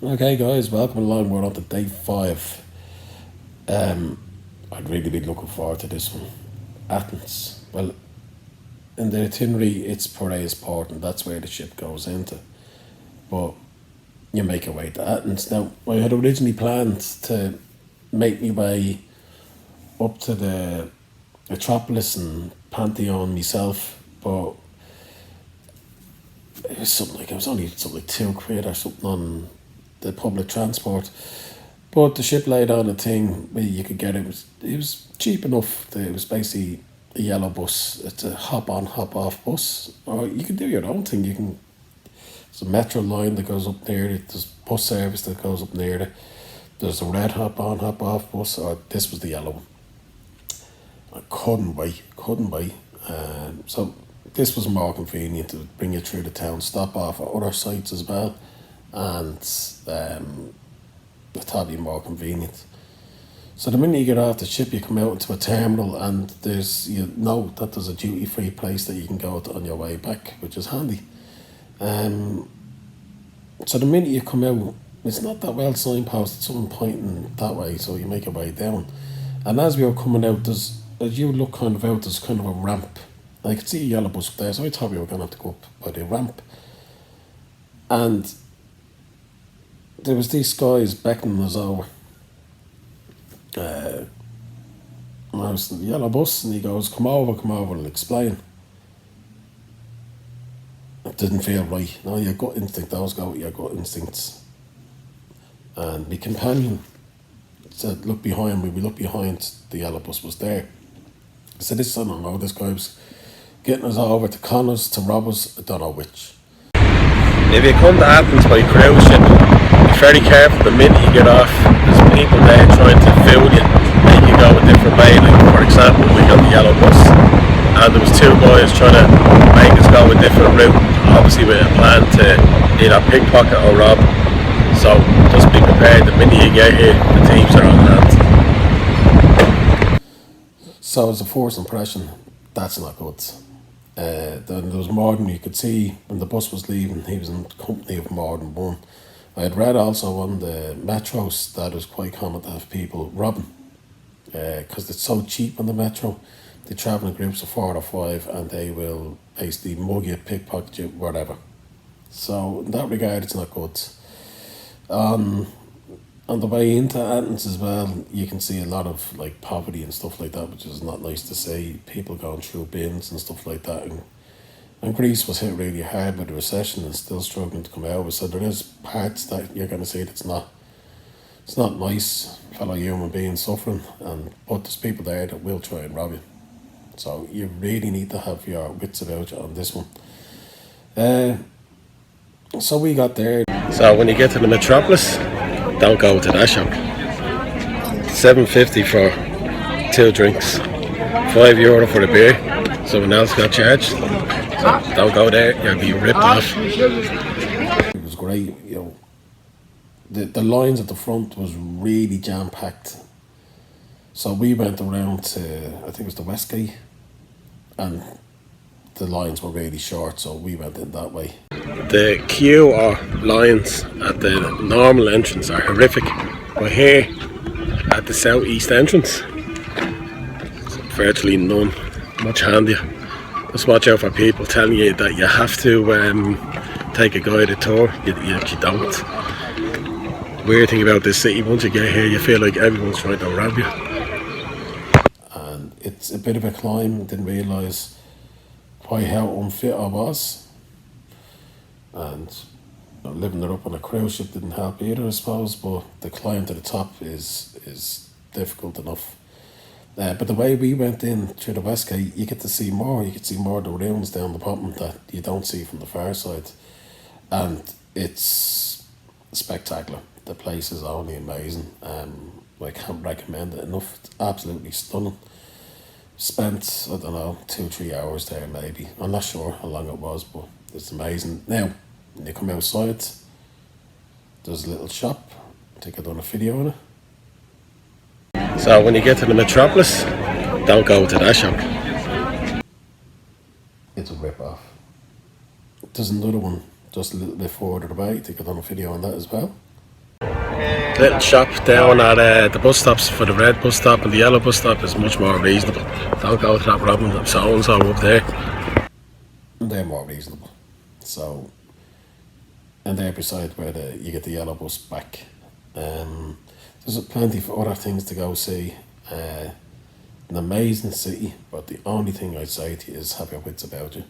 Okay, guys, welcome along. We're on to day 5. I'd really be looking forward to this one. Athens. Well, in the itinerary, it's Piraeus port, and that's where the ship goes into. But you make your way to Athens. Now, I had originally planned to make my way up to the metropolis and Pantheon myself, but it was only something like £2 or something on the public transport. But the ship laid on a thing where you could get it was cheap enough. It was basically a yellow bus. It's a hop on, hop off bus. Or you can do your own thing. There's a metro line that goes up there. There's bus service that goes up near it. There's a red hop on, hop off bus, or this was the yellow one. I couldn't wait. So this was more convenient to bring you through the town, stop off at other sites as well, and it's probably more convenient. So the minute you get off the ship, you come out into a terminal, and there's a duty free place that you can go to on your way back, which is handy. So the minute you come out, it's not that well signposted. Someone pointing that way, so you make your way down. And as we were coming out, as you look kind of out, there's kind of a ramp. I could see a yellow bus there, so I thought we were going to have to go up by the ramp. And there was these guys beckoning us over. And I was in the yellow bus, and he goes, come over, I'll explain. It didn't feel right. No, your gut instinct, always go with your gut instincts. And my companion said, look behind me. We looked behind, the yellow bus was there. I said, I don't know, this guy was getting us over to Connors, to rob us, I don't know which. If you come to Athens by cruise ship, be very careful the minute you get off. There's people there trying to fool you, make you go a different way. Like, for example, we got the yellow bus, and there was 2 guys trying to make us go a different route, obviously with a plan to either pickpocket or rob. So just be prepared the minute you get here, the thieves are on hand. So as a first impression, that's not good. Then there was more than you could see when the bus was leaving. He was in company of more than one. I had read also on the metros that it was quite common to have people robbing, because it's so cheap on the metro. They travel in groups of 4 or 5, and they will basically mug you, pickpocket you, whatever. So in that regard, it's not good. On the way into Athens as well, you can see a lot of like poverty and stuff like that, which is not nice to see. People going through bins and stuff like that. And Greece was hit really hard by the recession and still struggling to come out of it. So there is parts that you're going to see that's it's not nice, fellow human beings suffering. But there's people there that will try and rob you. So you really need to have your wits about you on this one. So we got there. So when you get to the metropolis, don't go to that shop. $7.50 for 2 drinks, €5 for the beer. Someone else got charged. So don't go there, you'll be ripped off. It was great, The lines at the front was really jam packed. So we went around to, I think it was the West Gate, and the lines were really short, so we went in that way. The queue or lines at the normal entrance are horrific, but here at the southeast entrance, virtually none, much handier. Just watch out for people telling you that you have to take a guided tour. You don't. Weird thing about this city, once you get here, you feel like everyone's trying to rob you. And it's a bit of a climb. Didn't realise quite how unfit I was. And living it up on a cruise ship didn't help either, I suppose, but the climb to the top is difficult enough. But the way we went in through the West Gate, you get to see more. You could see more of the ruins down the bottom that you don't see from the far side. And it's spectacular. The place is only amazing. I can't recommend it enough. It's absolutely stunning. Spent, I don't know, 2-3 hours there maybe. I'm not sure how long it was, but it's amazing. Now, when you come outside, there's a little shop. I think I've done a video on it. So when you get to the metropolis, don't go to that shop. It's a rip-off. There's another one just a little bit further away. I think I've done a video on that as well. little shop down at the bus stops. For the red bus stop and the yellow bus stop is much more reasonable. Don't go to that Robin so and so up there. They're more reasonable. So, and they're beside where you get the yellow bus back. There's plenty of other things to go see. An amazing city, but the only thing I'd say to you is have your wits about you.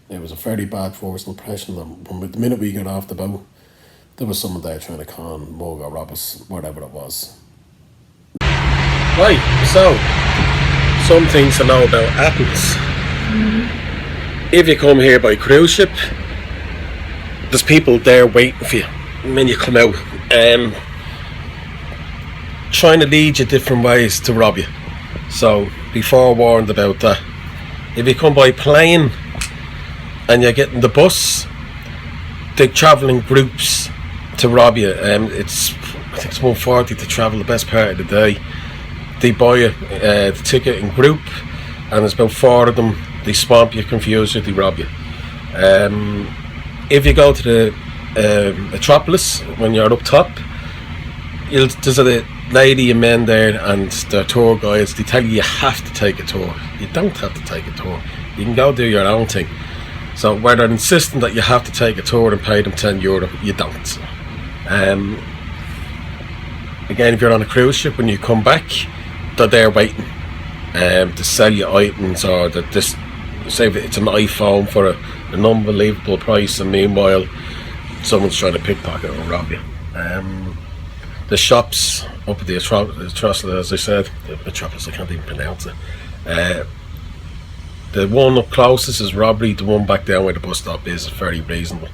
It was a very bad first impression. From the minute we got off the boat, there was someone there trying to con, mug or rob us, whatever it was. Right, so, some things to know about Athens. If you come here by cruise ship, there's people there waiting for you when you come out, trying to lead you different ways to rob you. So be forewarned about that. If you come by plane and you're getting the bus, they travel in groups to rob you. I think it's $140 to travel the best part of the day. They buy the ticket in group, and there's about 4 of them. They swamp you, confuse you, they rob you. If you go to the metropolis when you're up top, there's a lady and men there and the tour guides. They tell you have to take a tour. You don't have to take a tour. You can go do your own thing. So where they're insisting that you have to take a tour and pay them €10, you don't. Again, if you're on a cruise ship, when you come back, they're there waiting to sell you items, or that this, say it's an iPhone for an unbelievable price, and meanwhile someone's trying to pickpocket or rob you. The shops up at the Metropolis, as I said, the Metropolis, I can't even pronounce it. The one up closest is robbery. The one back down where the bus stop is very reasonable.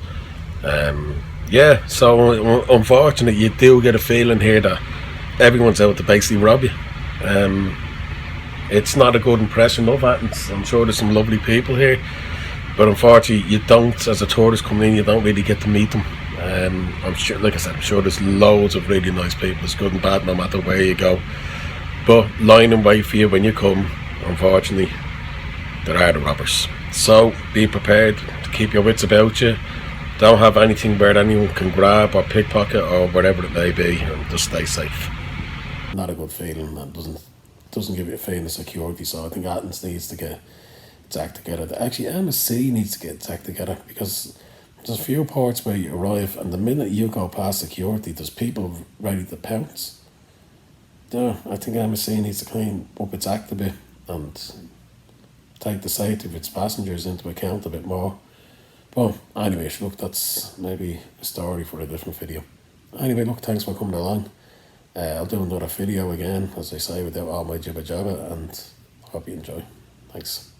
Yeah, so unfortunately, you do get a feeling here that everyone's out to basically rob you. It's not a good impression of Athens. I'm sure there's some lovely people here, but unfortunately, you don't, as a tourist coming in, you don't really get to meet them. I'm sure, like I said, I'm sure there's loads of really nice people. It's good and bad no matter where you go. But line and wait for you when you come, unfortunately, there are the robbers. So be prepared to keep your wits about you. Don't have anything where anyone can grab or pickpocket or whatever it may be, and just stay safe. Not a good feeling, and doesn't give you a feeling of security. So I think Athens needs to get its act together. Actually, Msc needs to get its act together, because there's a few ports where you arrive and the minute you go past security, there's people ready to pounce. Yeah, I think Msc needs to clean up its act a bit and take the safety of its passengers into account a bit more. But anyway, look, that's maybe a story for a different video. Anyway, look, thanks for coming along. I'll do another video again, as I say, without all my jibber jabber, and hope you enjoy. Thanks.